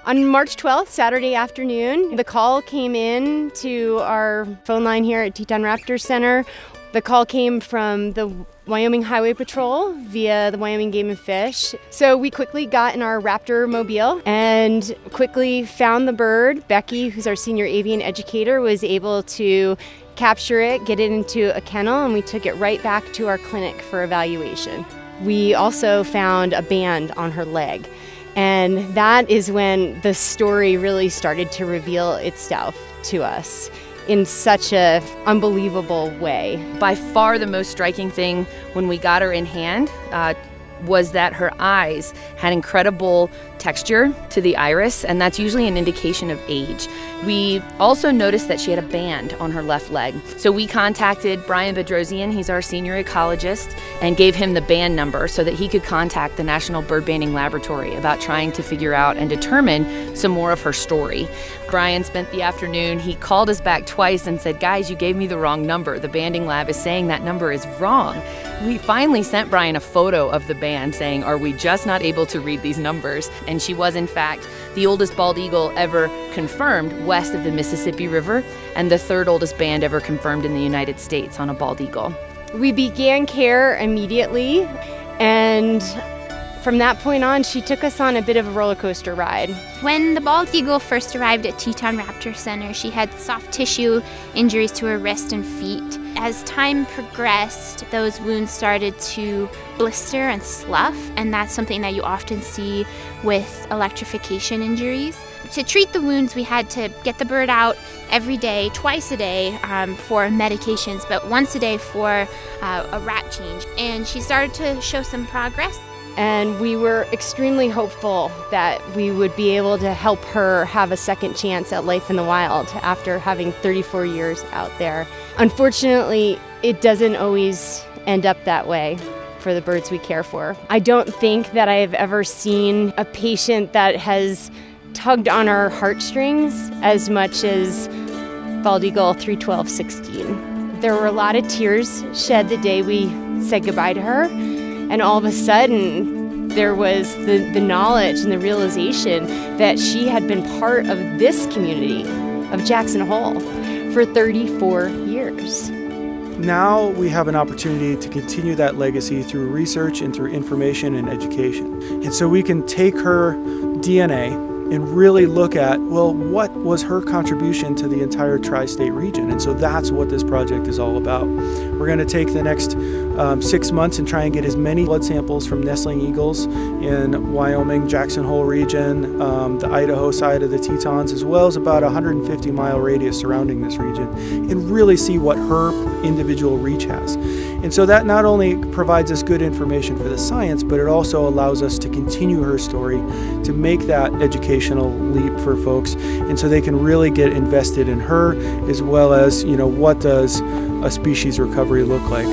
On March 12th, Saturday afternoon, the call came in to our phone line here at Teton Raptor Center. The call came from the Wyoming Highway Patrol via the Wyoming Game and Fish. So we quickly got in our Raptor mobile and quickly found the bird. Becky, who's our senior avian educator, was able to capture it, get it into a kennel, and we took it right back to our clinic for evaluation. We also found a band on her leg. And that is when the story really started to reveal itself to us in such an unbelievable way. By far the most striking thing when we got her in hand was that her eyes had incredible texture to the iris, and that's usually an indication of age. We also noticed that she had a band on her left leg. So we contacted Brian Bedrosian, he's our senior ecologist, and gave him the band number so that he could contact the National Bird Banding Laboratory about trying to figure out and determine some more of her story. Brian spent the afternoon, he called us back twice and said, "Guys, you gave me the wrong number. The banding lab is saying that number is wrong." We finally sent Brian a photo of the band saying, "Are we just not able to read these numbers?" And she was, in fact, the oldest bald eagle ever confirmed west of the Mississippi River and the third oldest band ever confirmed in the United States on a bald eagle. We began care immediately, and from that point on, she took us on a bit of a roller coaster ride. When the bald eagle first arrived at Teton Raptor Center, she had soft tissue injuries to her wrist and feet. As time progressed, those wounds started to blister and slough, and that's something that you often see with electrification injuries. To treat the wounds, we had to get the bird out every day, twice a day for medications, but once a day for a rat change. And she started to show some progress. And we were extremely hopeful that we would be able to help her have a second chance at life in the wild after having 34 years out there. Unfortunately, it doesn't always end up that way for the birds we care for. I don't think that I have ever seen a patient that has tugged on our heartstrings as much as bald eagle 31216. There were a lot of tears shed the day we said goodbye to her. And all of a sudden, there was the knowledge and the realization that she had been part of this community of Jackson Hole for 34 years. Now we have an opportunity to continue that legacy through research and through information and education. And so we can take her DNA and really look at, well, what was her contribution to the entire tri-state region? And so that's what this project is all about. We're going to take the next 6 months and try and get as many blood samples from nestling eagles in Wyoming, Jackson Hole region, the Idaho side of the Tetons, as well as about a 150-mile radius surrounding this region, and really see what her individual reach has. And so that not only provides us good information for the science, but it also allows us to continue her story, to make that educational leap for folks, and so they can really get invested in her, as well as, what does a species recovery look like.